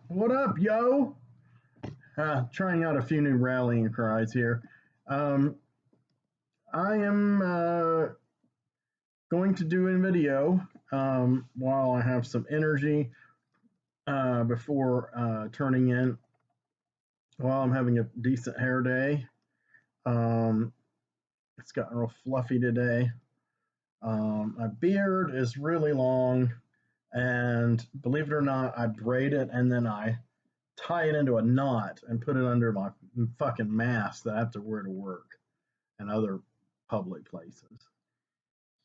What up, yo? Trying out a few new rallying cries here. Um, I am going to do a video while I have some energy before turning in while I'm having a decent hair day. Um, it's gotten real fluffy today. My beard is really long, and believe it or not, I braid it and then I tie it into a knot and put it under my fucking mask that I have to wear to work and other public places.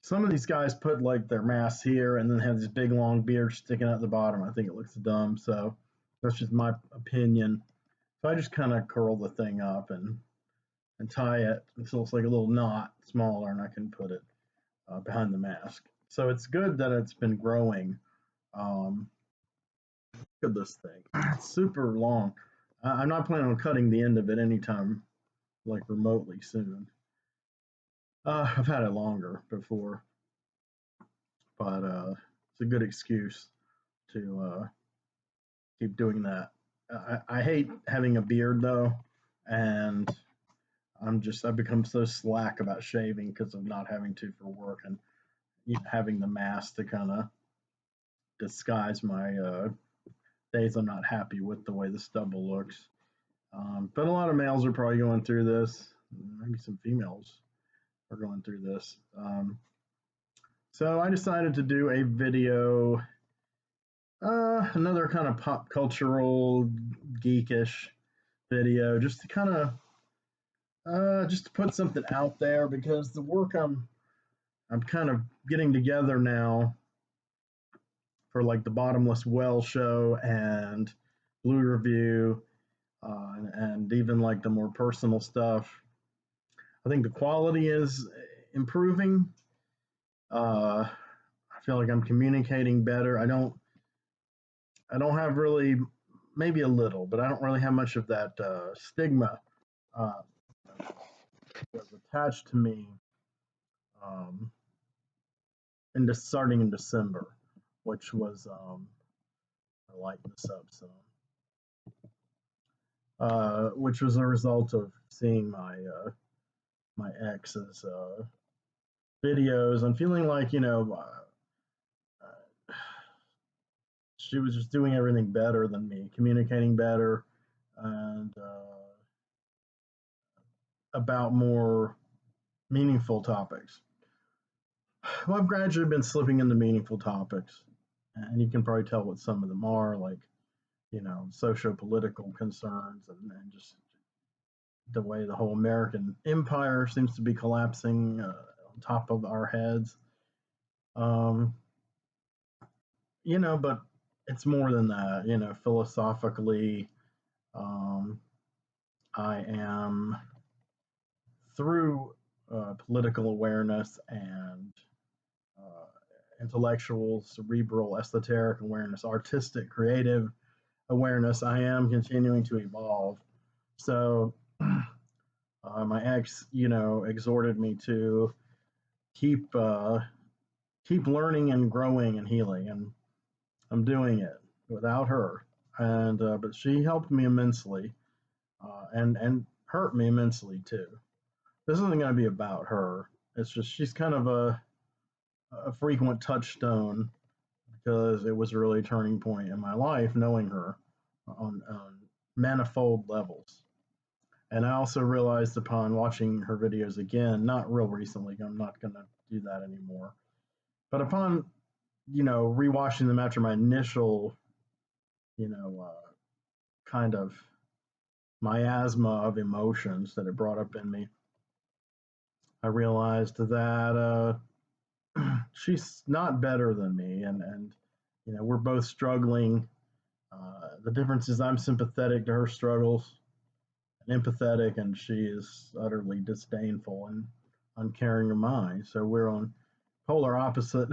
Some of these guys put like their masks here and then have this big long beard sticking out the bottom. I think it looks dumb, so that's just my opinion. So I just kind of curl the thing up and tie it so it's like a little knot smaller, and I can put it behind the mask. So it's good that it's been growing. Um, Look at this thing. It's super long. I'm not planning on cutting the end of it anytime like remotely soon. I've had it longer before, but it's a good excuse to keep doing that. I hate having a beard though, and I've become so slack about shaving because of not having to for work and having the mask to kind of disguise my days I'm not happy with the way the stubble looks. But a lot of males are probably going through this. Maybe some females are going through this. So I decided to do a video, another kind of pop cultural geekish video, just to kind of just to put something out there because the work I'm kind of getting together now for like the Bottomless Well show and Blu Revue, and even like the more personal stuff. I think the quality is improving. I feel like I'm communicating better. I don't have really, maybe a little, but I don't really have much of that stigma uh, that was attached to me um, starting in December, which was I lighten this up some, which was a result of seeing my ex's videos and feeling like she was just doing everything better than me, communicating better, and about more meaningful topics. Well, I've gradually been slipping into meaningful topics, and you can probably tell what some of them are, like socio-political concerns and just the way the whole American empire seems to be collapsing on top of our heads. Um, but it's more than that. Philosophically, um, I am through political awareness and uh, intellectual, cerebral, esoteric awareness, artistic, creative awareness, I am continuing to evolve. So, my ex, exhorted me to keep keep learning and growing and healing, and I'm doing it without her. And but she helped me immensely, and hurt me immensely too. This isn't going to be about her. It's just she's kind of a frequent touchstone because it was a really turning point in my life knowing her on manifold levels. And I also realized upon watching her videos again, not real recently, I'm not going to do that anymore, but upon, rewatching them after my initial, kind of miasma of emotions that it brought up in me, I realized that she's not better than me, and we're both struggling. The difference is I'm sympathetic to her struggles and empathetic, and she is utterly disdainful and uncaring of mine. So we're on polar opposite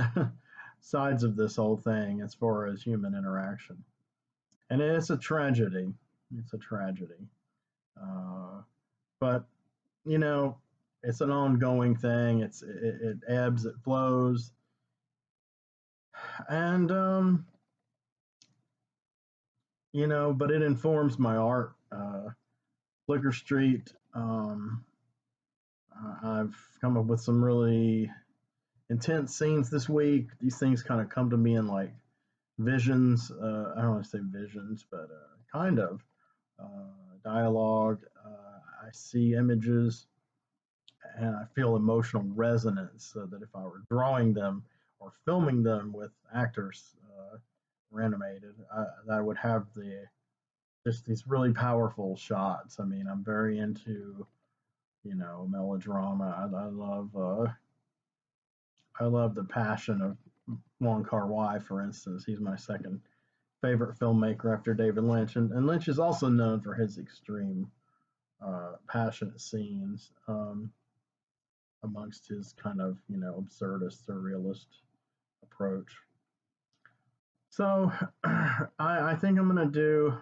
sides of this whole thing as far as human interaction, and it's a tragedy. It's a tragedy, but you know, it's an ongoing thing. It ebbs, it flows, and but it informs my art. Flicker Street, I've come up with some really intense scenes this week. These things kind of come to me in like visions. I don't want to say visions, but kind of dialogue. I see images and I feel emotional resonance so that if I were drawing them or filming them with actors or animated, I would have just these really powerful shots. I mean, I'm very into melodrama. I love the passion of Wong Kar Wai, for instance. He's my second favorite filmmaker after David Lynch, and Lynch is also known for his extreme, passionate scenes. Amongst his kind of absurdist surrealist approach. So I think I'm going to do,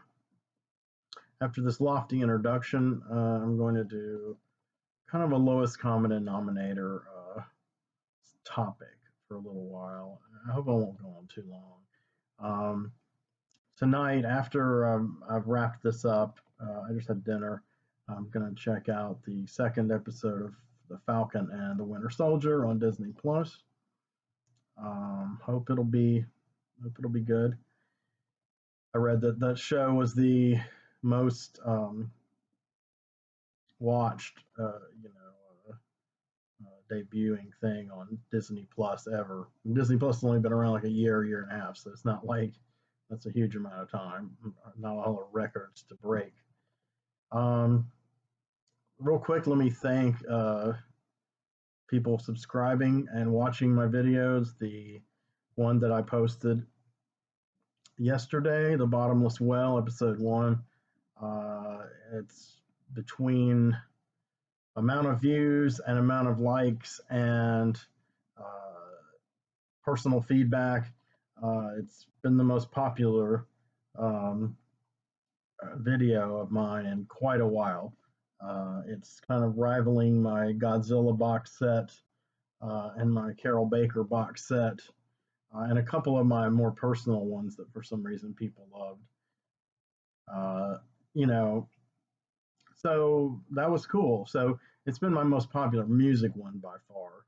after this lofty introduction, I'm going to do kind of a lowest common denominator topic for a little while. I hope I won't go on too long. Tonight, after I've wrapped this up, I just had dinner. I'm going to check out the second episode of The Falcon and the Winter Soldier on Disney Plus. Hope it'll be good. I read that that show was the most watched, debuting thing on Disney Plus ever. And Disney Plus has only been around like a year and a half, so it's not like that's a huge amount of time. Not a lot of records to break. Um, Real quick, let me thank people subscribing and watching my videos. The one that I posted yesterday, The Bottomless Well, episode 1. It's between amount of views and amount of likes and personal feedback. It's been the most popular um, video of mine in quite a while. It's kind of rivaling my Godzilla box set and my Carol Baker box set, and a couple of my more personal ones that for some reason people loved. Uh, you know, so that was cool. So it's been my most popular music one by far,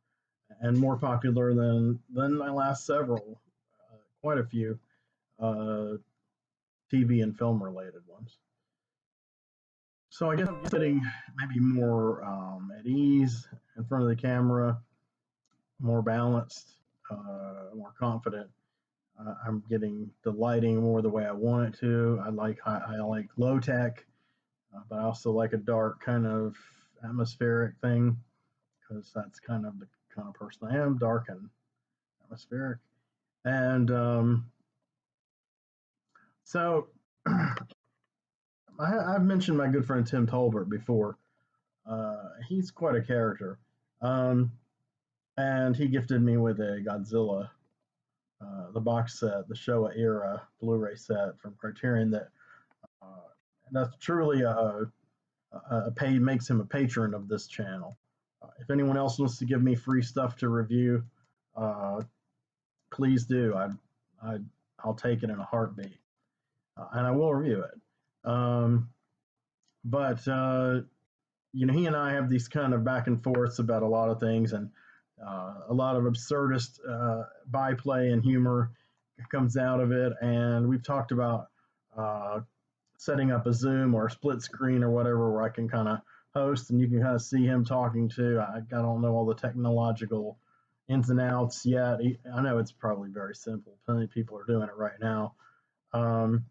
and more popular than my last several, quite a few uh, TV and film related ones. So I guess I'm getting maybe more at ease in front of the camera, more balanced, more confident. I'm getting the lighting more the way I want it to. I like low tech, but I also like a dark kind of atmospheric thing because that's kind of the kind of person I am, dark and atmospheric. And so I've mentioned my good friend Tim Tolbert before. He's quite a character. Um, and he gifted me with a Godzilla, the box set, the Showa era Blu-ray set from Criterion. Uh, that's truly a pay makes him a patron of this channel. If anyone else wants to give me free stuff to review, uh, please do. I I'll take it in a heartbeat, and I will review it. But he and I have these kind of back and forths about a lot of things, and a lot of absurdist byplay and humor comes out of it. And we've talked about uh, setting up a Zoom or a split screen or whatever where I can kind of host and you can kind of see him talking too. I don't know all the technological ins and outs yet. I know it's probably very simple. Plenty of people are doing it right now. Um,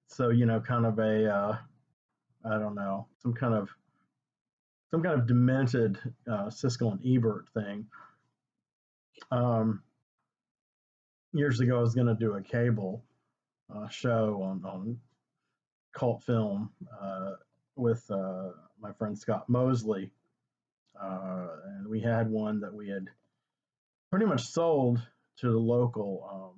so kind of a I don't know, some kind of demented Siskel and Ebert thing. Um, Years ago, I was going to do a cable show on cult film with my friend Scott Mosley, and we had one that we had pretty much sold to the local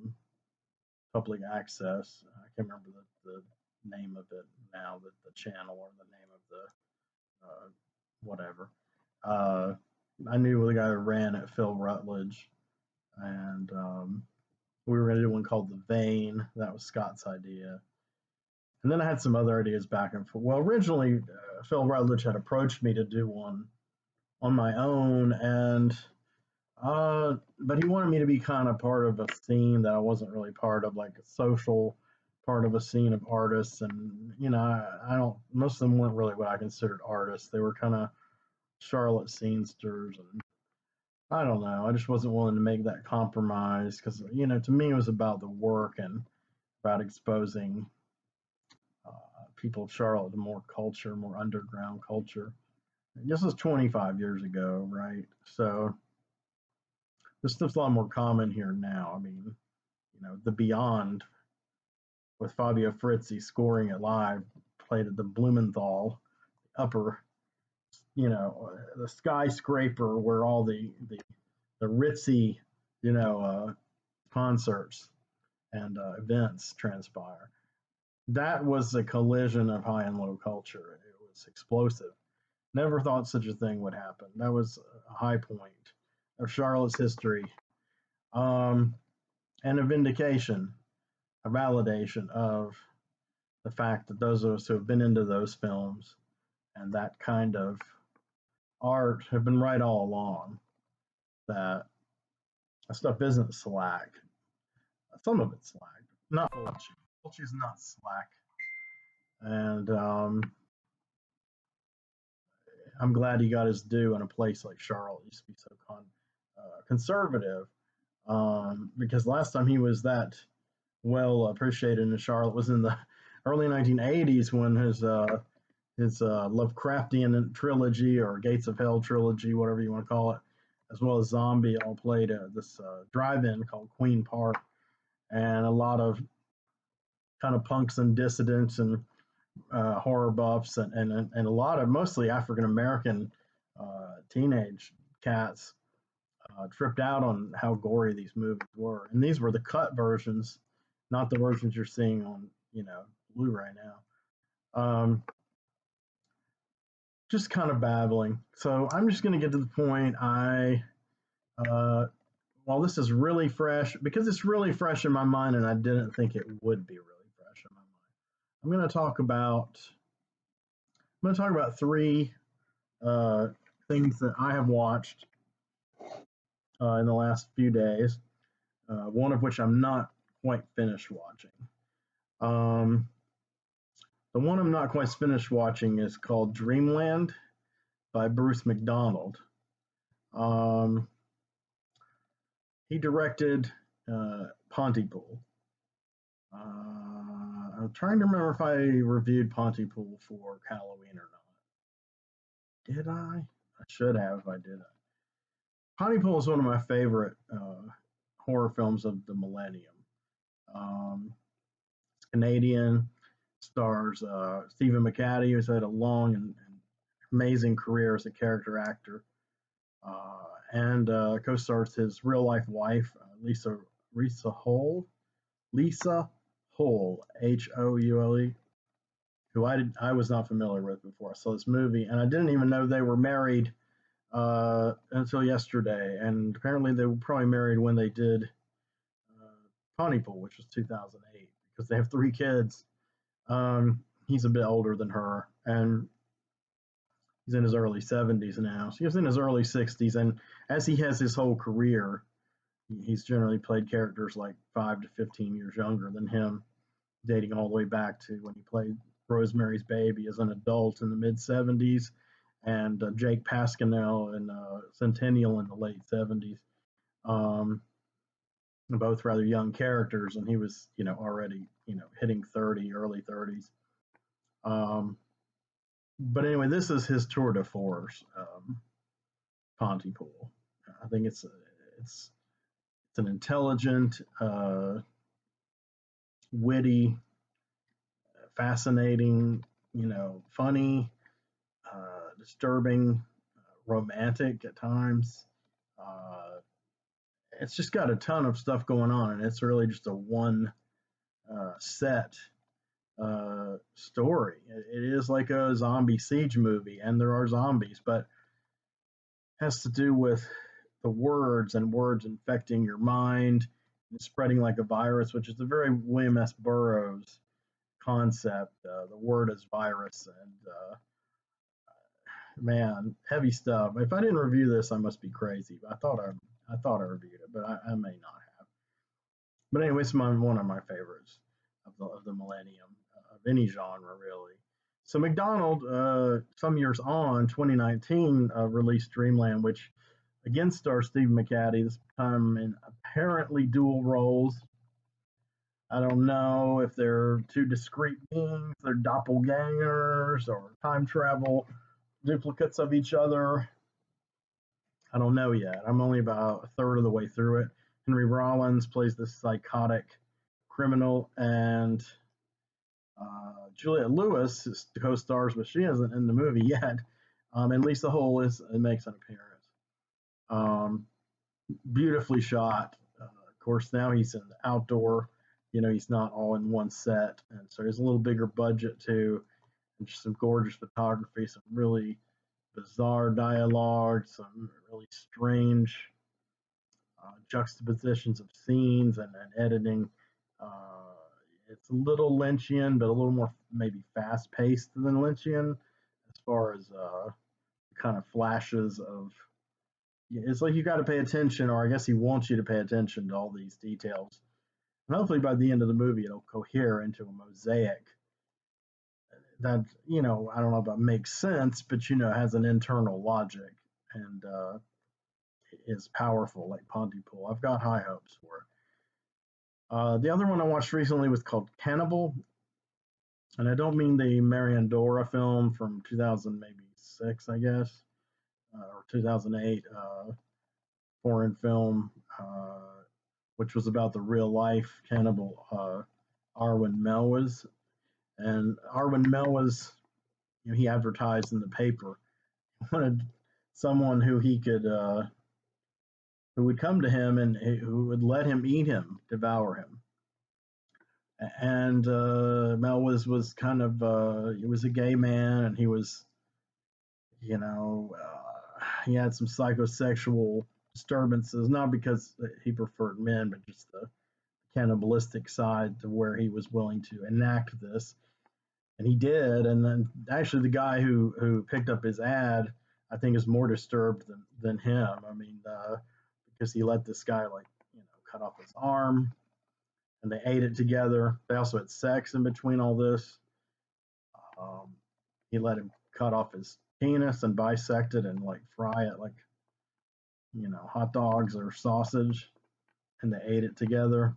public access. I can't remember the name of it now, the channel or the name of the whatever. Uh, I knew the guy who ran it, Phil Rutledge, and we were going to do one called The Vein. That was Scott's idea. And then I had some other ideas back and forth. Well, originally, Phil Rutledge had approached me to do one on my own, and but he wanted me to be kind of part of a scene that I wasn't really part of, like a social part of a scene of artists. And I don't. Most of them weren't really what I considered artists. They were kind of Charlotte scenesters, and I don't know. I just wasn't willing to make that compromise because to me, it was about the work and about exposing people of Charlotte to more culture, more underground culture. And this was 25 years ago, right? So this stuff's a lot more common here now. I mean, the Beyond with Fabio Frizzi scoring it live, played at the Blumenthal upper, the skyscraper where all the ritzy, concerts and events transpire. That was a collision of high and low culture. It was explosive. Never thought such a thing would happen. That was a high point of Charlotte's history, um, and a vindication, a validation of the fact that those of us who have been into those films and that kind of art have been right all along. That stuff isn't slack. Some of it's slack, not Fulci. Fulci's not slack, and I'm glad he got his due in a place like Charlotte. It used to be so conservative, because last time he was that well appreciated in Charlotte was in the early 1980s when his Lovecraftian trilogy or Gates of Hell trilogy, whatever you want to call it, as well as Zombie, all played this drive-in called Queen Park, and a lot of kind of punks and dissidents and horror buffs and a lot of mostly African American teenage cats tripped out on how gory these movies were, and these were the cut versions, not the versions you're seeing on Blu-ray now. Just kind of babbling. So I'm just going to get to the point. Uh, while this is really fresh, because it's really fresh in my mind, and I didn't think it would be really fresh in my mind, I'm going to talk about. I'm going to talk about three uh, things that I have watched in the last few days. One of which I'm not quite finished watching. Um, the one I'm not quite finished watching is called Dreamland by Bruce McDonald. Um, he directed Pontypool. I'm trying to remember if I reviewed Pontypool for Halloween or not. Did I? I should have if I did. Pontypool is one of my favorite horror films of the millennium. It's Canadian, stars Stephen McHattie, who's had a long and amazing career as a character actor, and co-stars his real-life wife, Lisa Houle, Houle, who I was not familiar with before I saw this movie, and I didn't even know they were married until yesterday. And apparently they were probably married when they did Pontypool, which was 2008, because they have three kids. He's a bit older than her, and he's in his early 70s now. So he was in his early 60s, and as he has his whole career, he's generally played characters like 5 to 15 years younger than him, dating all the way back to when he played Rosemary's Baby as an adult in the mid 70s, and Jake Pascal in Centennial in the late 70s. Both rather young characters, and he was, already, hitting 30, early 30s. But anyway, this is his tour de force, Pontypool. I think it's an intelligent, witty, fascinating, funny, disturbing, romantic at times. It's just got a ton of stuff going on, and it's really just a one set story. It is like a zombie siege movie, and there are zombies, but it has to do with the words and words infecting your mind and spreading like a virus, which is a very William S. Burroughs concept. The word is virus, and man, heavy stuff. If I didn't review this, I must be crazy. I thought I reviewed it, but I may not have. But anyway, it's one of my favorites of the millennium, of any genre really. So McDonald, some years on, 2019, released Dreamland, which again stars Steve McHattie, this time in apparently dual roles. I don't know if they're two discrete beings, they're doppelgangers or time travel duplicates of each other. I don't know yet. I'm only about a third of the way through it. Henry Rollins plays this psychotic criminal, and Juliette Lewis is the co-stars, but she isn't in the movie yet. And Lisa Hull makes an appearance. Um, Beautifully shot. Of course, now he's in the outdoor. He's not all in one set, and so there's a little bigger budget too, and just some gorgeous photography, some really bizarre dialogue, some really strange juxtapositions of scenes and editing. Uh, it's a little Lynchian, but a little more maybe fast paced than Lynchian as far as kind of flashes of. It's like you got to pay attention, or I guess he wants you to pay attention to all these details. And hopefully by the end of the movie, it'll cohere into a mosaic that, I don't know if that makes sense, but, has an internal logic and is powerful like Pontypool. I've got high hopes for it. The other one I watched recently was called Cannibal, and I don't mean the Marian Dora film from 2006, I guess, or 2008, foreign film, which was about the real life cannibal Arwen Melwiz. And Arwen Melwiz, he advertised in the paper, he wanted someone who he could, who would come to him and who would let him eat him, devour him. And Mel was kind of he was a gay man, and he was, he had some psychosexual disturbances, not because he preferred men, but just the cannibalistic side to where he was willing to enact this, and he did. And then actually, the guy who picked up his ad, I think, is more disturbed than him. I mean, because he let this guy cut off his arm, and they ate it together. They also had sex in between all this. He let him cut off his penis and bisect it and fry it like hot dogs or sausage, and they ate it together.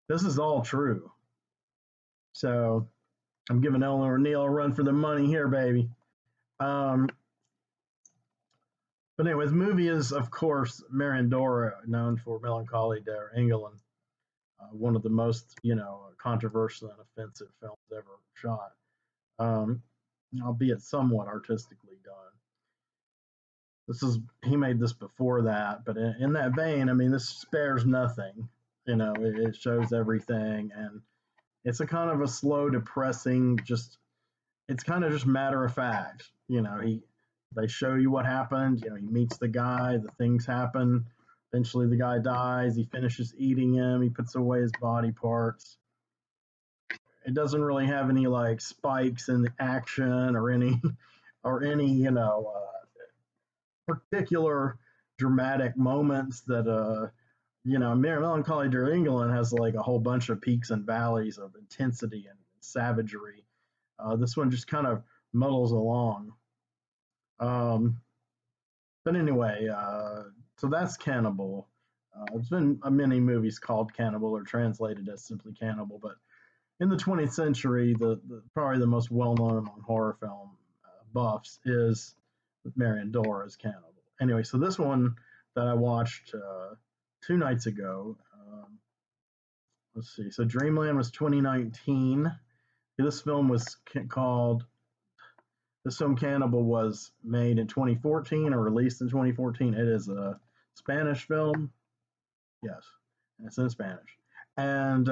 This is all true. So I'm giving Eleanor Neal a run for the money here, baby. But anyway, the movie is, of course, Marian Dora, known for Melancholy der Engelen, one of the most, controversial and offensive films ever shot, albeit somewhat artistically done. He made this before that, but in that vein, I mean, this spares nothing. It shows everything, and it's a kind of a slow, depressing, it's kind of just matter of fact. They show you what happened. He meets the guy, the things happen. Eventually, the guy dies. He finishes eating him. He puts away his body parts. It doesn't really have any spikes in the action or any particular dramatic moments that Melancholy der Engelen has a whole bunch of peaks and valleys of intensity and savagery. This one just kind of muddles along. But anyway, so that's Cannibal. There's been many movies called Cannibal or translated as simply Cannibal, but in the 20th century, probably the most well-known among horror film buffs is Marian Dora's Cannibal. Anyway, so this one that I watched 2 nights ago, let's see. So Dreamland was 2019. This film Cannibal was made in 2014 or released in 2014. It is a Spanish film. Yes, and it's in Spanish. And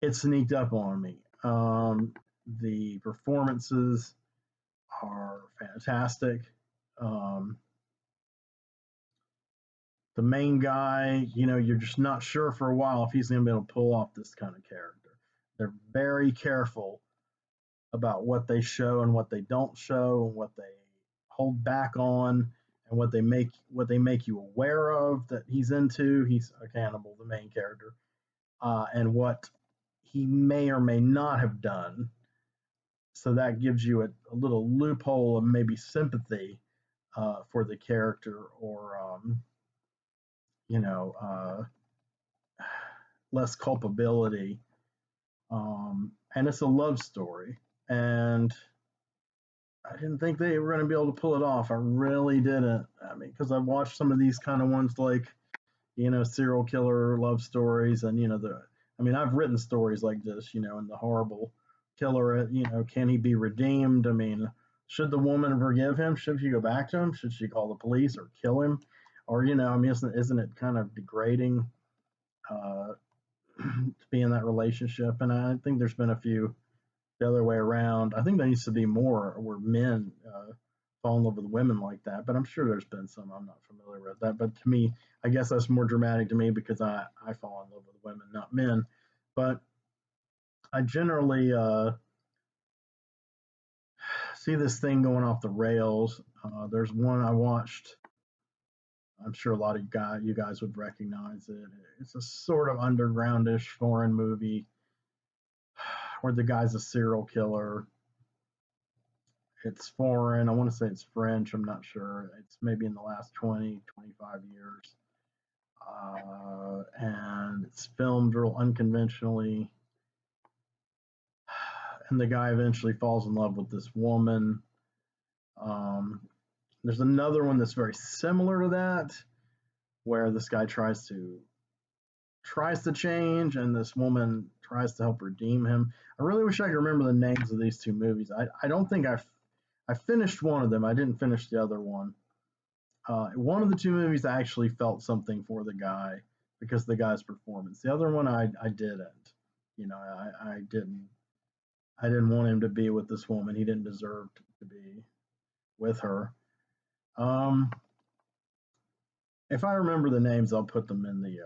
it sneaked up on me. The performances are fantastic. The main guy, you're just not sure for a while if he's going to be able to pull off this kind of character. They're very careful about what they show and what they don't show, and what they hold back on, and what they make you aware of that he's into. He's a cannibal, the main character, and what he may or may not have done. So that gives you a little loophole of maybe sympathy for the character, or you know, less culpability. And it's a love story, and I didn't think they were going to be able to pull it off. I really didn't. I mean, because I've watched some of these kind of ones, like, serial killer love stories, and I mean, I've written stories like this, and the horrible killer. Can he be redeemed? I mean, should the woman forgive him? Should she go back to him? Should she call the police or kill him? Or I mean, isn't it kind of degrading uh, to be in that relationship? And I think there's been a few the other way around. I think there needs to be more where men fall in love with women like that. But I'm sure there's been some. I'm not familiar with that. But to me, I guess that's more dramatic to me because I fall in love with women, not men. But I generally see this thing going off the rails. There's one I watched. I'm sure a lot of you guys would recognize it. It's a sort of undergroundish foreign movie where the guy's a serial killer. It's foreign. I want to say it's French. I'm not sure. It's maybe in the last 20, 25 years. And it's filmed real unconventionally. And the guy eventually falls in love with this woman. Um, there's another one that's very similar to that, where this guy tries to change, and this woman tries to help redeem him. I really wish I could remember the names of these two movies. I don't think I finished one of them. I didn't finish the other one. One of the two movies I actually felt something for the guy because of the guy's performance. The other one I didn't. I didn't want him to be with this woman. He didn't deserve to be with her. Um, if I remember the names, I'll put them in the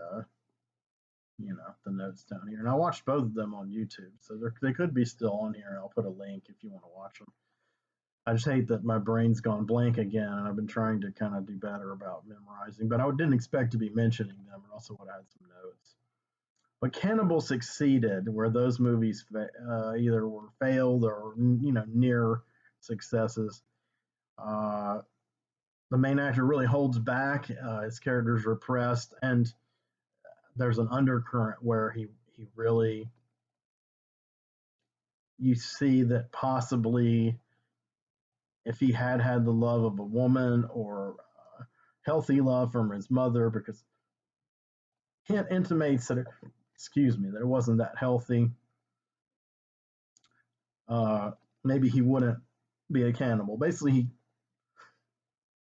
notes down here. And I watched both of them on YouTube, so they could be still on here. I'll put a link if you want to watch them. I just hate that my brain's gone blank again, and I've been trying to kind of do better about memorizing, but I didn't expect to be mentioning them, and also would have had some notes. But Cannibal succeeded, where those movies either were failed or near successes. Uh, the main actor really holds back; his character's repressed, and there's an undercurrent where he really, you see that possibly if he had had the love of a woman, or healthy love from his mother, because hint intimates that excuse me, that it wasn't that healthy. Uh, Maybe he wouldn't be a cannibal. Basically,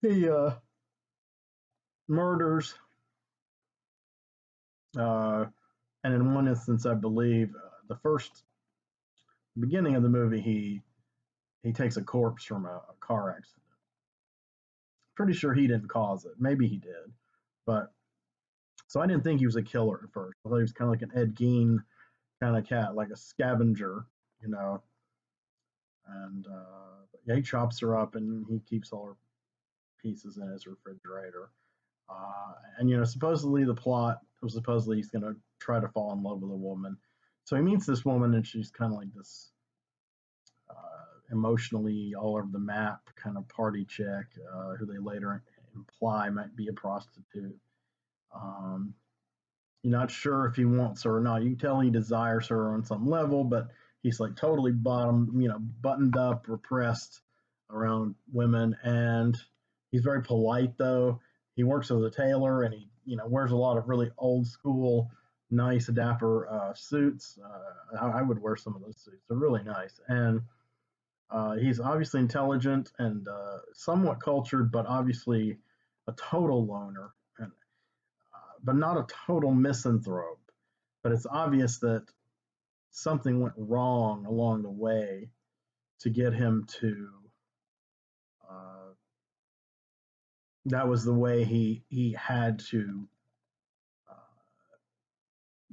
he murders, uh, and in one instance, I believe the first beginning of the movie, he takes a corpse from a car accident. Pretty sure he didn't cause it. Maybe he did, but so I didn't think he was a killer at first. I thought he was kind of like an Ed Gein kind of cat, like a scavenger, you know. And but yeah, he chops her up and he keeps all her pieces in his refrigerator. And supposedly the plot was supposedly he's going to try to fall in love with a woman. So he meets this woman, and she's kind of like this emotionally all over the map kind of party chick, who they later imply might be a prostitute. Um, You're not sure if he wants her or not. You can tell he desires her on some level, but he's like totally buttoned up, repressed around women, and he's very polite though. He works as a tailor, and he wears a lot of really old school, nice, dapper suits. I would wear some of those suits. They're really nice, and he's obviously intelligent and somewhat cultured, but obviously a total loner, and but not a total misanthrope. But it's obvious that something went wrong along the way to get him to. Uh, that was the way he had to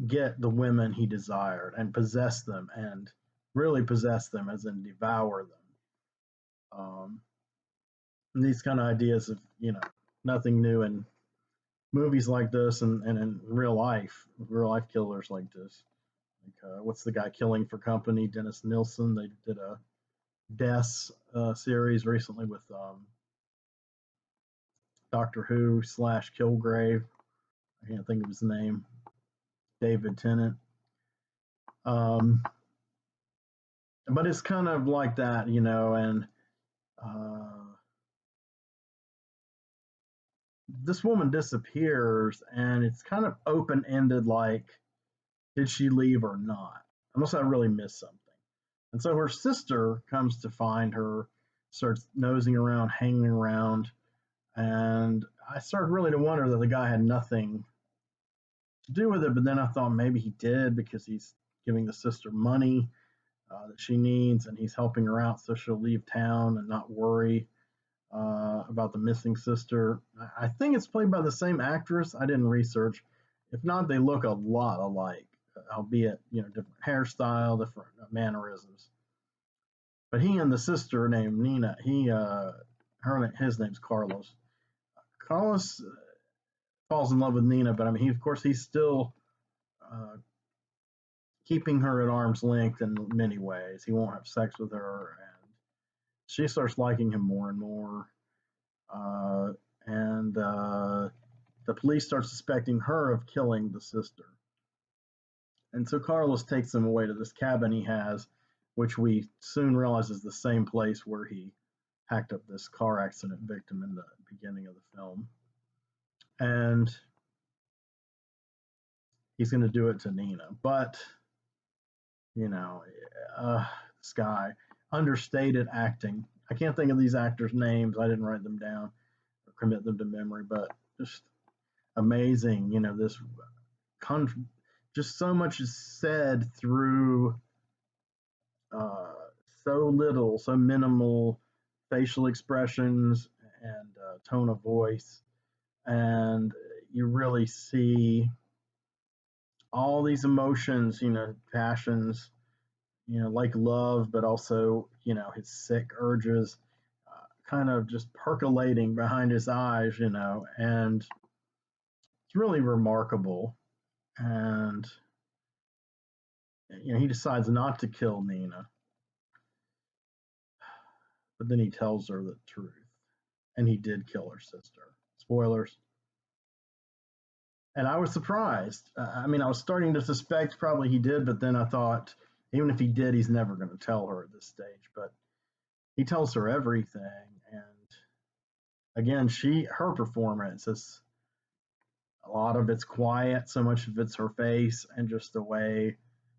get the women he desired and possess them, and really possess them as in devour them. And these kind of ideas of, nothing new in movies like this, and in real life killers like this. Like, what's the guy killing for company? Dennis Nilsson. They did a Deaths series recently with Doctor Who slash Kilgrave. I can't think of his name. David Tennant. But it's kind of like that, and this woman disappears, and it's kind of open ended, like, did she leave or not? Unless I really missed something. And so her sister comes to find her, starts nosing around, hanging around, and I started really to wonder that the guy had nothing to do with it. But then I thought maybe he did, because he's giving the sister money that she needs, and he's helping her out so she'll leave town and not worry about the missing sister. I think it's played by the same actress. I didn't research. If not, they look a lot alike, albeit different hairstyle, different mannerisms. But he and the sister named Nina, his name's Carlos. Carlos falls in love with Nina, but I mean, of course, he's still uh, keeping her at arm's length in many ways. He won't have sex with her, and she starts liking him more and more. And the police start suspecting her of killing the sister. And so Carlos takes them away to this cabin he has, which we soon realize is the same place where he hacked up this car accident victim in the beginning of the film. And he's going to do it to Nina. But, this guy, understated acting. I can't think of these actors' names. I didn't write them down or commit them to memory, but just amazing. This just so much is said through so little, so minimal facial expressions and tone of voice, and you really see all these emotions, passions, like love, but also, his sick urges, kind of just percolating behind his eyes, and it's really remarkable. And, he decides not to kill Nina, but then he tells her the truth. And he did kill her sister. Spoilers. And I was surprised. I mean, I was starting to suspect probably he did, but then I thought, even if he did, he's never going to tell her at this stage. But he tells her everything. And again, her performance is, a lot of it's quiet, so much of it's her face and just the way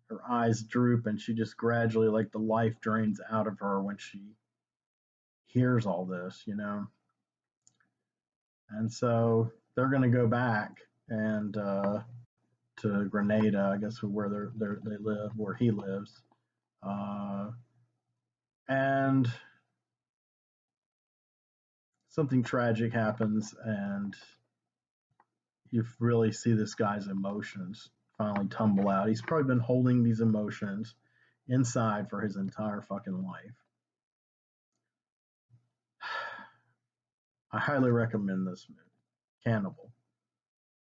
her eyes droop, and she just gradually, like, the life drains out of her when she hears all this. And so they're going to go back and to Grenada, I guess, where they live, where he lives, uh, and something tragic happens, and you really see this guy's emotions finally tumble out. He's probably been holding these emotions inside for his entire fucking life. I highly recommend this movie, Cannibal.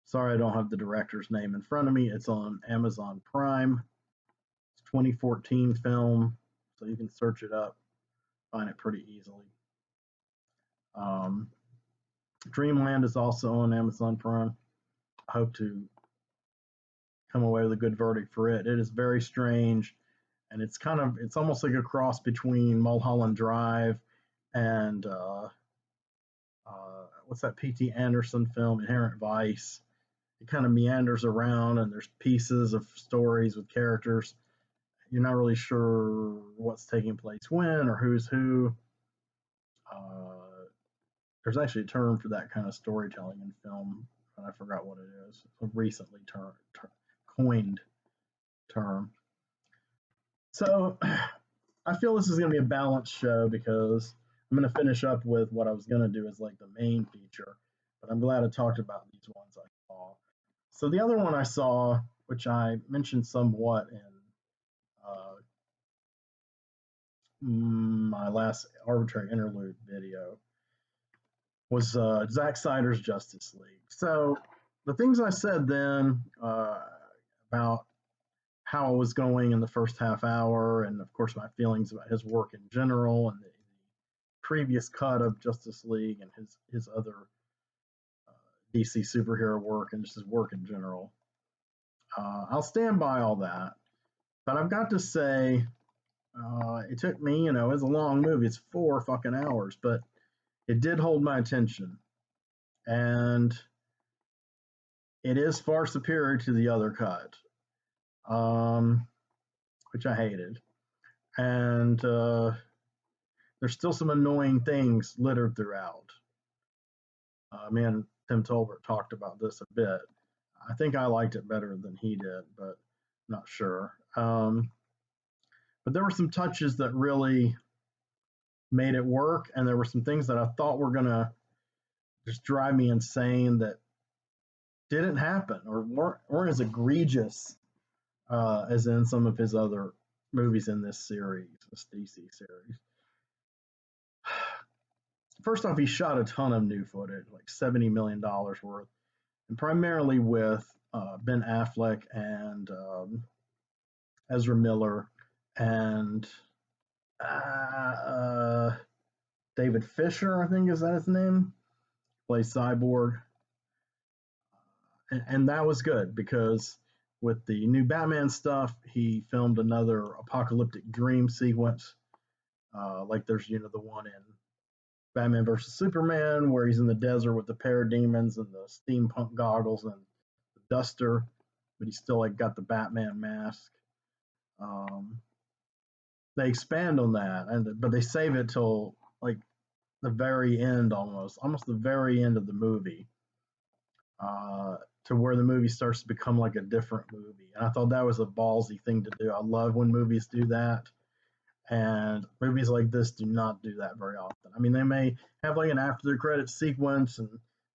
Sorry, I don't have the director's name in front of me. It's on Amazon Prime. It's a 2014 film, so you can search it up, find it pretty easily. Dreamland is also on Amazon Prime. I hope to come away with a good verdict for it. It is very strange, and it's almost like a cross between Mulholland Drive and what's that P.T. Anderson film, Inherent Vice. It kind of meanders around, and there's pieces of stories with characters. You're not really sure what's taking place when or who's who. There's actually a term for that kind of storytelling in film, but I forgot what it is. It's a recently coined term. So I feel this is going to be a balanced show, because I'm going to finish up with what I was going to do as like the main feature, but I'm glad I talked about these ones I saw. So the other one I saw which I mentioned somewhat in my last arbitrary interlude video, was Zack Snyder's Justice League. So the things I said then about how it was going in the first half hour, and of course my feelings about his work in general, and the previous cut of Justice League, and his other DC superhero work, and just his work in general. I'll stand by all that, but I've got to say, it took me, it's a long movie. It's 4 fucking hours, but it did hold my attention, and it is far superior to the other cut, which I hated. And there's still some annoying things littered throughout. Me and Tim Tolbert talked about this a bit. I think I liked it better than he did, but not sure. But there were some touches that really made it work, and there were some things that I thought were going to just drive me insane that didn't happen, or weren't as egregious as in some of his other movies in this series, this DC series. First off, he shot a ton of new footage, like $70 million worth, and primarily with Ben Affleck and Ezra Miller and David Fisher, I think is that his name, plays Cyborg. And that was good because with the new Batman stuff, he filmed another apocalyptic dream sequence. Like there's, the one in Batman versus Superman where he's in the desert with the parademons and the steampunk goggles and the duster, but he's still like got the Batman mask. They expand on that, but they save it till like the very end, almost the very end of the movie, to where the movie starts to become like a different movie. And I thought that was a ballsy thing to do. I love when movies do that. And movies like this do not do that very often. I mean, they may have like an after the credits sequence, and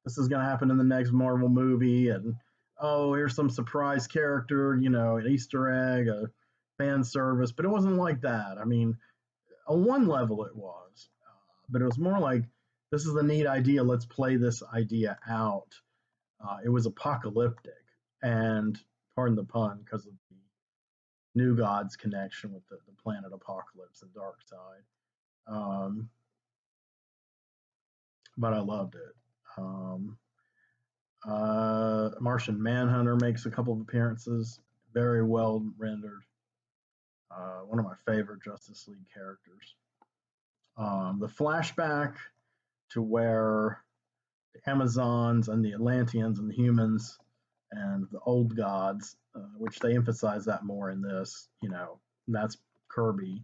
this is going to happen in the next Marvel movie, and oh, here's some surprise character, an Easter egg, a fan service, but it wasn't like that. I mean, on one level it was, but it was more like, this is a neat idea, let's play this idea out. It was apocalyptic, and pardon the pun, because of the New Gods connection with the planet Apocalypse and Darkseid. But I loved it. Martian Manhunter makes a couple of appearances, very well rendered. One of my favorite Justice League characters. The flashback to where the Amazons and the Atlanteans and the humans and the old gods, which they emphasize that more in this, that's Kirby.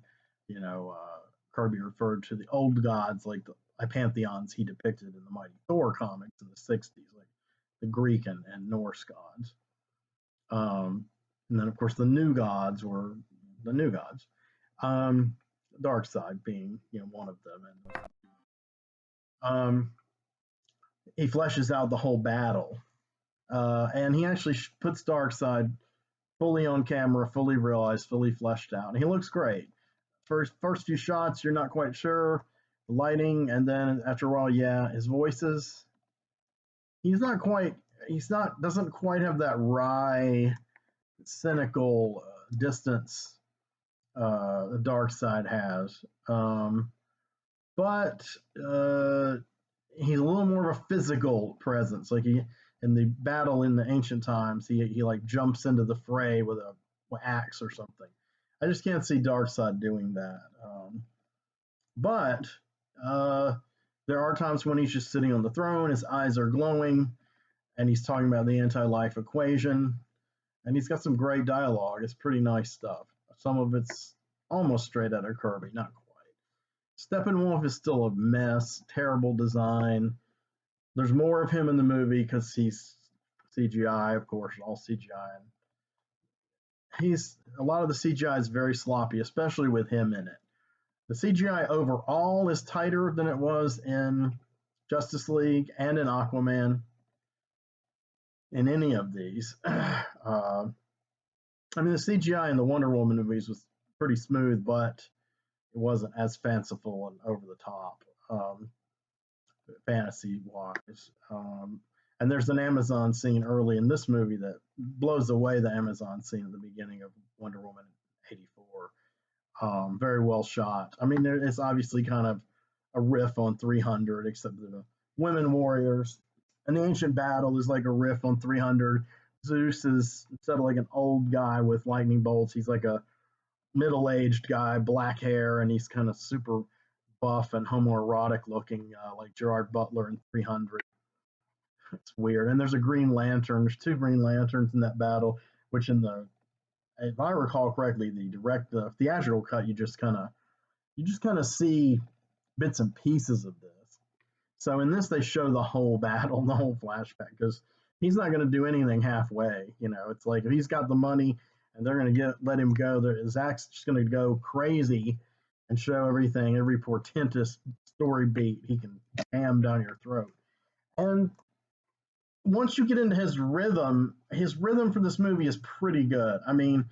Kirby referred to the old gods like the pantheons he depicted in the Mighty Thor comics in the 60s, like the Greek and Norse gods. And then, of course, the new gods were the new gods. Darkseid being, one of them. And he fleshes out the whole battle. And he actually puts Darkseid fully on camera, fully realized, fully fleshed out. And he looks great. First few shots, you're not quite sure. The lighting, and then after a while, his voices. Doesn't quite have that wry, cynical distance the Darkseid has. But he's a little more of a physical presence. Like in the battle in the ancient times, he like jumps into the fray with a axe or something. I just can't see Darkseid doing that. But there are times when he's just sitting on the throne, his eyes are glowing, and he's talking about the anti-life equation, and he's got some great dialogue. It's pretty nice stuff. Some of it's almost straight out of Kirby, not quite. Steppenwolf is still a mess, terrible design. There's more of him in the movie because he's CGI, of course, all CGI. A lot of the CGI is very sloppy, especially with him in it. The CGI overall is tighter than it was in Justice League and in Aquaman. In any of these, I mean, the CGI in the Wonder Woman movies was pretty smooth, but it wasn't as fanciful and over the top, fantasy wise. And there's an Amazon scene early in this movie that blows away the Amazon scene at the beginning of Wonder Woman '84. Very well shot. I mean, it's obviously kind of a riff on 300, except the women warriors. And the ancient battle is like a riff on 300. Zeus is, instead of like an old guy with lightning bolts, he's like a middle-aged guy, black hair, and he's kind of super buff and homoerotic looking, like Gerard Butler in 300. It's weird. And there's a Green Lantern. There's two Green Lanterns in that battle, which in the, if I recall correctly, the theatrical cut, you just kind of see bits and pieces of this. So in this, they show the whole battle, the whole flashback, because he's not going to do anything halfway. It's like if he's got the money and they're going to let him go, Zach's just going to go crazy and show everything, every portentous story beat he can ham down your throat. And once you get into his rhythm for this movie is pretty good. I mean,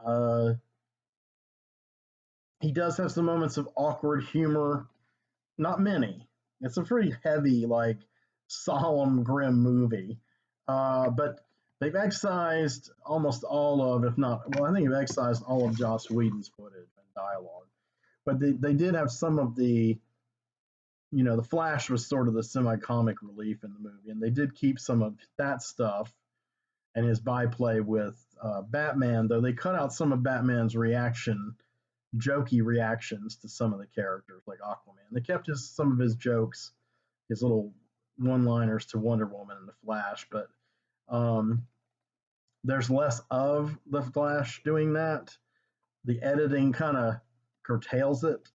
uh, he does have some moments of awkward humor. Not many. It's a pretty heavy, like solemn, grim movie. But they've excised almost all of, if not, well, I think they've excised all of Joss Whedon's footage and dialogue. But they did have some of the Flash was sort of the semi-comic relief in the movie, and they did keep some of that stuff and his byplay with Batman, though they cut out some of Batman's jokey reactions to some of the characters, like Aquaman. They kept some of his jokes, his little one-liners to Wonder Woman and the Flash, but um, there's less of the Flash doing that. The editing kind of curtails it.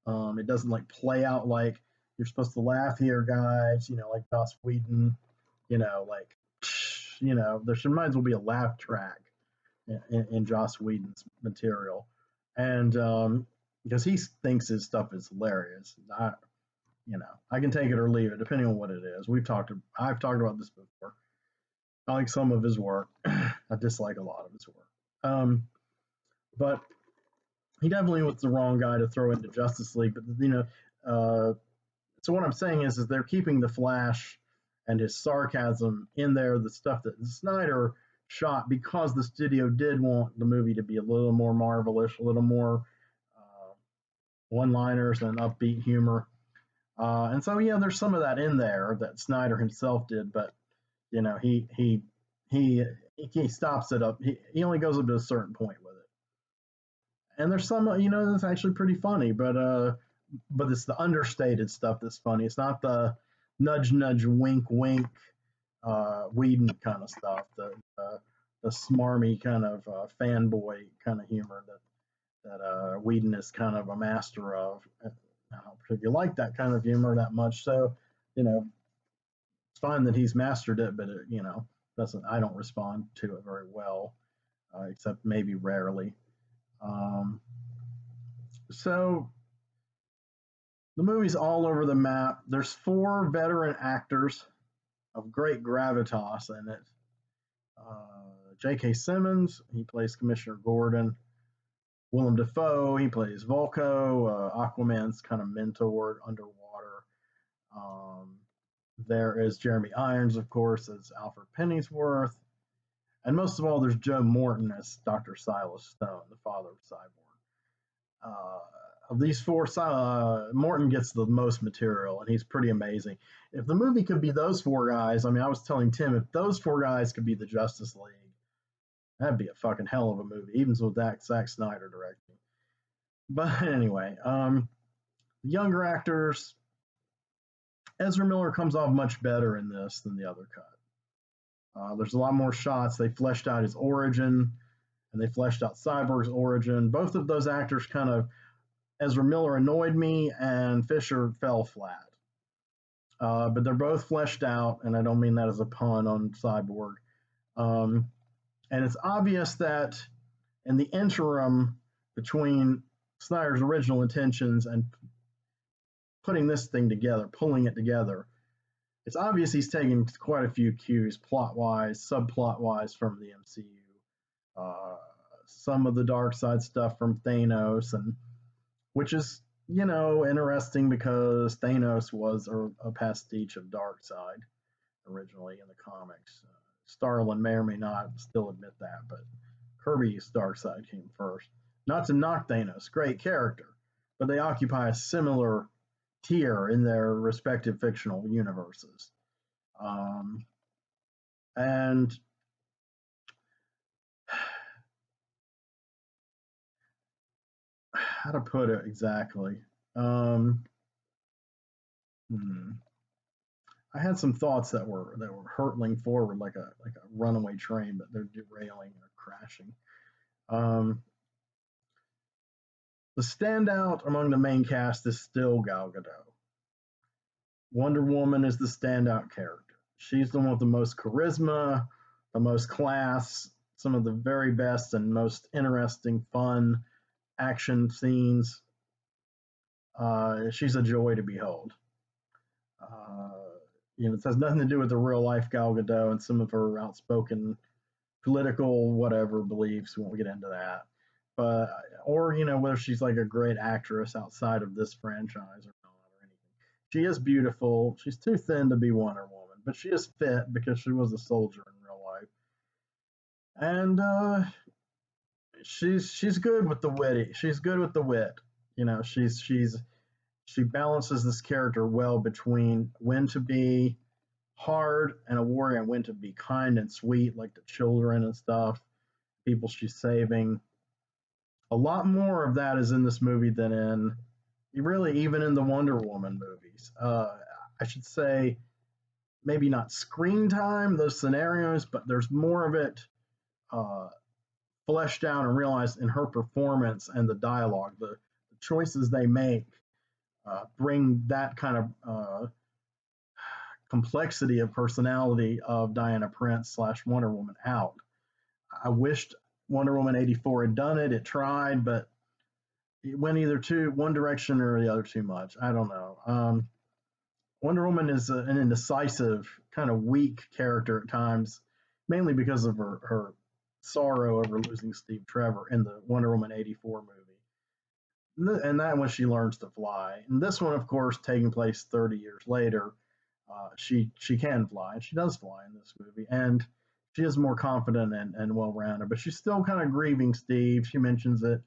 It doesn't like play out like you're supposed to laugh here, guys. Like Joss Whedon. Like there should might as well be a laugh track in Joss Whedon's material, and because he thinks his stuff is hilarious. I can take it or leave it depending on what it is. I've talked about this before. I like some of his work. I dislike a lot of his work. But he definitely was the wrong guy to throw into Justice League. But so what I'm saying is they're keeping the Flash and his sarcasm in there, the stuff that Snyder shot because the studio did want the movie to be a little more marvelous, a little more one-liners and upbeat humor. And so yeah, there's some of that in there that Snyder himself did, but he stops it up. He only goes up to a certain point with it. And there's some that's actually pretty funny, but it's the understated stuff that's funny. It's not the nudge nudge wink wink Whedon kind of stuff. The smarmy kind of fanboy kind of humor that Whedon is kind of a master of. I don't particularly like that kind of humor that much. So it's fine that he's mastered it, but it doesn't. I don't respond to it very well, except maybe rarely. So the movie's all over the map. There's 4 veteran actors of great gravitas in it. J.K. Simmons, he plays Commissioner Gordon. Willem Dafoe, he plays Volko, Aquaman's kind of mentor underwater. There is Jeremy Irons, of course, as Alfred Pennyworth. And most of all, there's Joe Morton as Dr. Silas Stone, the father of Cyborg. Of these 4, Morton gets the most material, and he's pretty amazing. If the movie could be those 4 guys, I mean, I was telling Tim, if those 4 guys could be the Justice League, that'd be a fucking hell of a movie, even with Zack Snyder directing. But anyway, the younger actors, Ezra Miller comes off much better in this than the other cut. There's a lot more shots. They fleshed out his origin, and they fleshed out Cyborg's origin. Both of those actors Ezra Miller annoyed me, and Fisher fell flat. But they're both fleshed out, and I don't mean that as a pun on Cyborg. And it's obvious that in the interim between Snyder's original intentions and putting this thing together, pulling it together, it's obvious he's taking quite a few cues plot-wise, subplot-wise from the MCU. uh, some of the dark side stuff from Thanos, and which is interesting because Thanos was a pastiche of Darkseid originally in the comics. Starlin may or may not still admit that, but Kirby's Darkseid came first. Not to knock Thanos, great character, but they occupy a similar tier in their respective fictional universes. Um, and how to put it exactly? Um, hmm. I had some thoughts that were hurtling forward like a runaway train, but they're derailing or crashing. Um, the standout among the main cast is still Gal Gadot. Wonder Woman is the standout character. She's the one with the most charisma, the most class, some of the very best and most interesting, fun action scenes. She's a joy to behold. Uh, it has nothing to do with the real life Gal Gadot and some of her outspoken political whatever beliefs. We won't get into that, but or whether she's like a great actress outside of this franchise or not or anything. She is beautiful. She's too thin to be Wonder Woman, but she is fit because she was a soldier in real life, and she's good with the witty. She's good with the wit. She balances this character well between when to be hard and a warrior and when to be kind and sweet, like the children and stuff, people she's saving. A lot more of that is in this movie than in really even in the Wonder Woman movies. I should say maybe not screen time, those scenarios, but there's more of it uh, fleshed out and realized in her performance and the dialogue. The choices they make bring that kind of complexity of personality of Diana Prince slash Wonder Woman out. I wished Wonder Woman 84 had done it. It tried, but it went either too one direction or the other too much. I don't know. Wonder Woman is an indecisive, kind of weak character at times, mainly because of her sorrow over losing Steve Trevor in the Wonder Woman 84 movie. And that when she learns to fly. And this one, of course, taking place 30 years later, she can fly, and she does fly in this movie. And she is more confident and well rounded, but she's still kind of grieving Steve. She mentions it.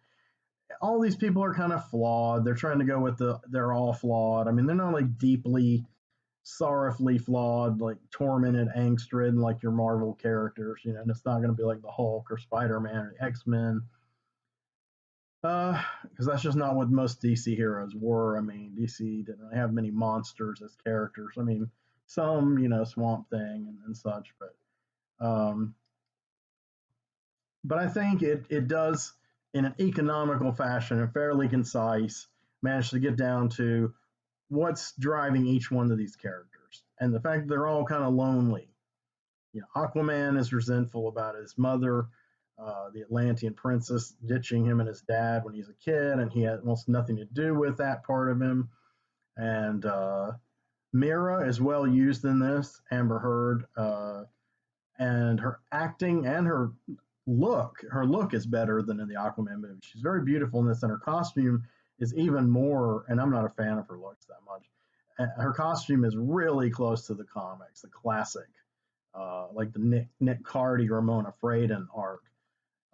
All these people are kind of flawed. They're trying to go with they're all flawed. I mean, they're not like deeply sorrowfully flawed, like tormented, angst ridden, like your Marvel characters, and it's not going to be like the Hulk or Spider Man or the X Men. Because that's just not what most DC heroes were. I mean, DC didn't really have many monsters as characters. I mean, some, Swamp Thing and such, um, but I think it does, in an economical fashion and fairly concise, manage to get down to what's driving each one of these characters. And the fact that they're all kind of lonely. Aquaman is resentful about his mother, the Atlantean princess, ditching him and his dad when he's a kid, and wants nothing to do with that part of him. And Mira is well used in this, Amber Heard, and her acting and her look is better than in the Aquaman movie. She's very beautiful in this, and her costume is even more. And I'm not a fan of her looks that much. Her costume is really close to the comics, the classic, like the Nick Cardy, Ramona Fradon art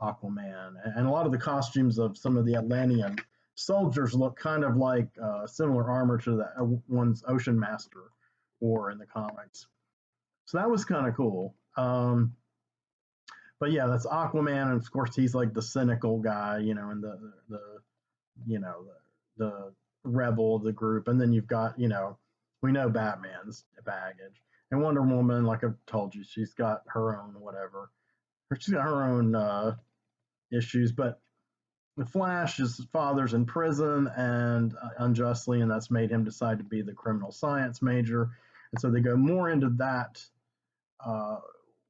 Aquaman, and a lot of the costumes of some of the Atlantean soldiers look kind of like similar armor to the one's Ocean Master wore in the comics. So that was kind of cool. But yeah, that's Aquaman, and of course he's like the cynical guy, and the you know the rebel of the group, and then you've got we know Batman's baggage, and Wonder Woman, like I've told you, she's got her own whatever, she's got her own issues, but the Flash, his father's in prison and unjustly, and that's made him decide to be the criminal science major, and so they go more into that. Uh,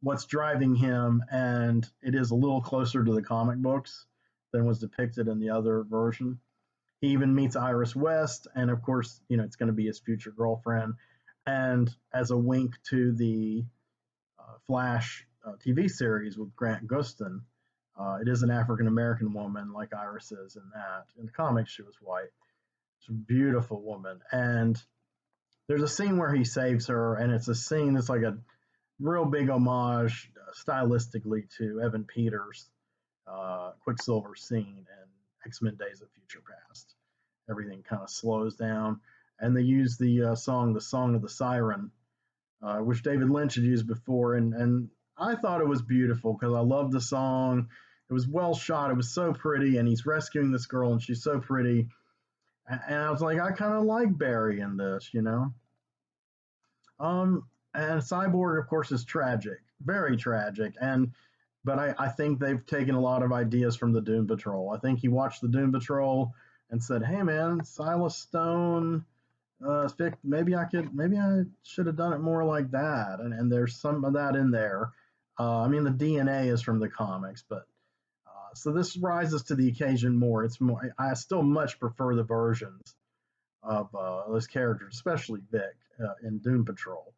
what's driving him, and it is a little closer to the comic books than was depicted in the other version. He even meets Iris West, and of course, it's going to be his future girlfriend. And as a wink to the Flash TV series with Grant Gustin, It is an African American woman, like Iris is in that. In the comics, she was white. She's a beautiful woman, and there's a scene where he saves her, and it's a scene that's like a real big homage stylistically to Evan Peters' Quicksilver scene and X-Men Days of Future Past. Everything kind of slows down, and they use the Song of the Siren, which David Lynch had used before, and I thought it was beautiful because I loved the song. It was well shot. It was so pretty, and he's rescuing this girl, and she's so pretty. And I was like, I kind of like Barry in this. And Cyborg, of course, is tragic, very tragic, but I think they've taken a lot of ideas from the Doom Patrol. I think he watched the Doom Patrol and said, "Hey, man, Silas Stone, maybe I should have done it more like that." And there's some of that in there. I mean, the DNA is from the comics, but so this rises to the occasion more. It's more. I still much prefer the versions of those characters, especially Vic in Doom Patrol.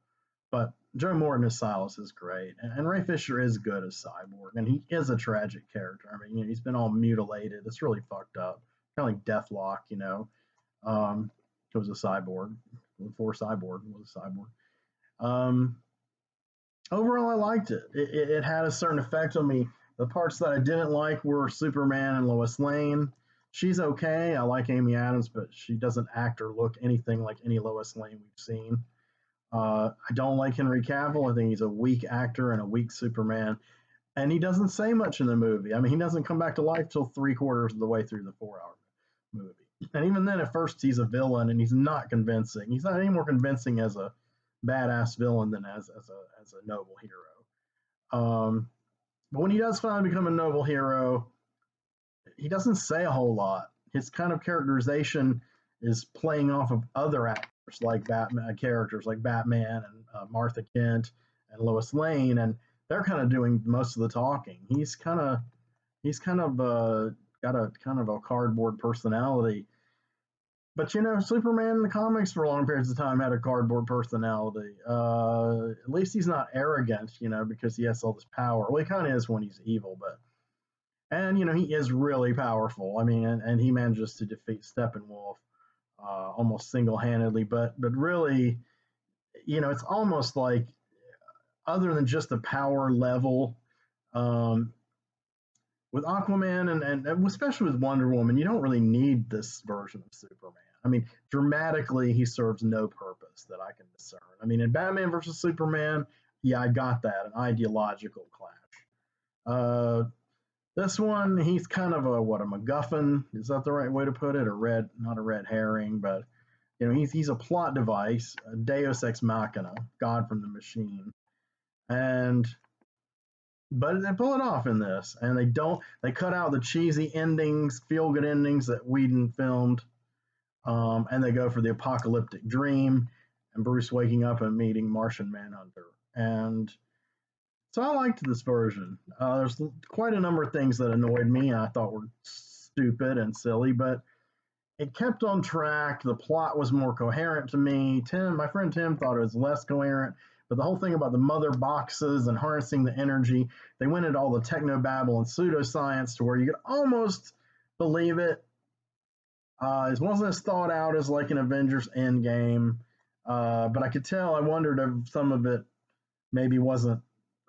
But Joe Morton as Silas is great, and Ray Fisher is good as Cyborg, and he is a tragic character. I mean, he's been all mutilated. It's really fucked up, kind of like Deathlock. It was a cyborg before Cyborg was a cyborg. Um, Overall, I liked it. It had a certain effect on me. The parts that I didn't like were Superman and Lois Lane. She's okay. I like Amy Adams, but she doesn't act or look anything like any Lois Lane we've seen. I don't like Henry Cavill. I think he's a weak actor and a weak Superman. And he doesn't say much in the movie. I mean, he doesn't come back to life till three-quarters of the way through the 4 hour movie. And even then, at first, he's a villain and he's not convincing. He's not any more convincing as a badass villain than as a noble hero. But when he does finally become a noble hero, he doesn't say a whole lot. His kind of characterization is playing off of other actors like Batman characters like Batman and Martha Kent and Lois Lane, and they're kind of doing most of the talking. He's kind of got a kind of a cardboard personality. But Superman in the comics for long periods of time had a cardboard personality. At least he's not arrogant, because he has all this power. Well, he kind of is when he's evil, but and he is really powerful. I mean, and he manages to defeat Steppenwolf almost single-handedly. But really, it's almost like other than just the power level, um, with Aquaman and especially with Wonder Woman, you don't really need this version of Superman. I mean, dramatically, he serves no purpose that I can discern. I mean, in Batman versus Superman, yeah, I got that, an ideological clash. Uh, this one, he's kind of a MacGuffin. Is that the right way to put it? Not a red herring, but he's a plot device, a Deus ex machina, God from the machine, and but they pull it off in this, and they cut out the cheesy endings, feel good endings that Whedon filmed, and they go for the apocalyptic dream and Bruce waking up and meeting Martian Manhunter. And so I liked this version. There's quite a number of things that annoyed me and I thought were stupid and silly, but it kept on track. The plot was more coherent to me. My friend Tim, thought it was less coherent. But the whole thing about the mother boxes and harnessing the energy, they went into all the technobabble and pseudoscience to where you could almost believe it. It wasn't as thought out as like an Avengers Endgame, but I could tell. I wondered if some of it maybe wasn't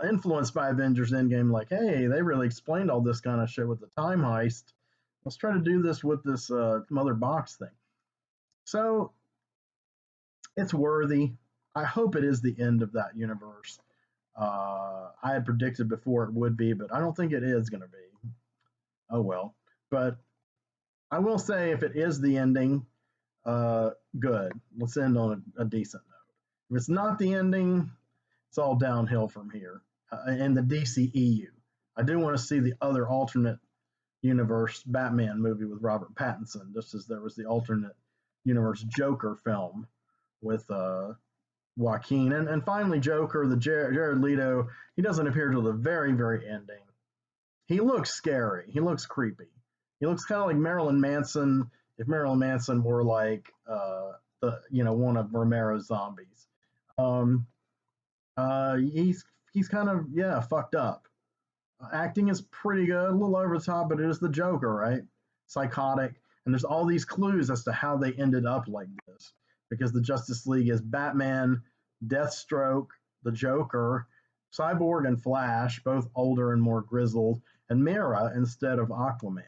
influenced by Avengers Endgame. Like, hey, they really explained all this kind of shit with the time heist. Let's try to do this with this mother box thing. So it's worthy. I hope it is the end of that universe. I had predicted before it would be, but I don't think it is going to be. Oh well. But I will say, if it is the ending, good. Let's end on a decent note. If it's not the ending, it's all downhill from here. In the DCEU, I do want to see the other alternate universe Batman movie with Robert Pattinson, just as there was the alternate universe Joker film with Joaquin. And finally, Joker, the Jared Leto, he doesn't appear till the very, very ending. He looks scary. He looks creepy. He looks kind of like Marilyn Manson, if Marilyn Manson were like one of Romero's zombies. He's kind of fucked up. Acting is pretty good, a little over the top, but it is the Joker, right? Psychotic, and there's all these clues as to how they ended up like this, because the Justice League is Batman, Deathstroke, the Joker, Cyborg, and Flash, both older and more grizzled, and Mera instead of Aquaman.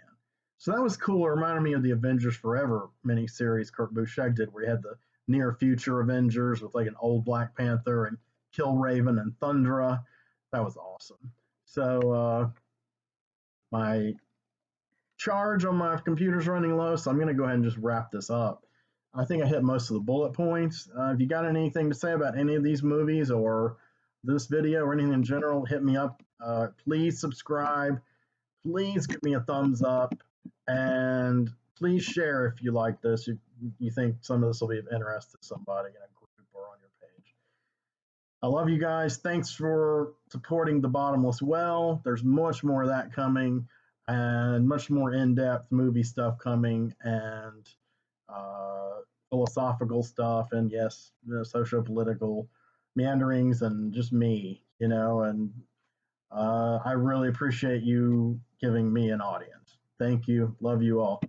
So that was cool. It reminded me of the Avengers Forever miniseries Kurt Busiek did, where he had the near future Avengers with like an old Black Panther and Killraven and Thundra. That was awesome. So my charge on my computer's running low, so I'm going to go ahead and just wrap this up. I think I hit most of the bullet points. If you got anything to say about any of these movies or this video or anything in general, hit me up. Please subscribe. Please give me a thumbs up. And please share if you like this. You think some of this will be of interest to somebody in a group or on your page. I love you guys. Thanks for supporting The Bottomless Well. There's much more of that coming and much more in-depth movie stuff coming and philosophical stuff and yes, the socio-political meanderings and just me, and I really appreciate you giving me an audience. Thank you. Love you all.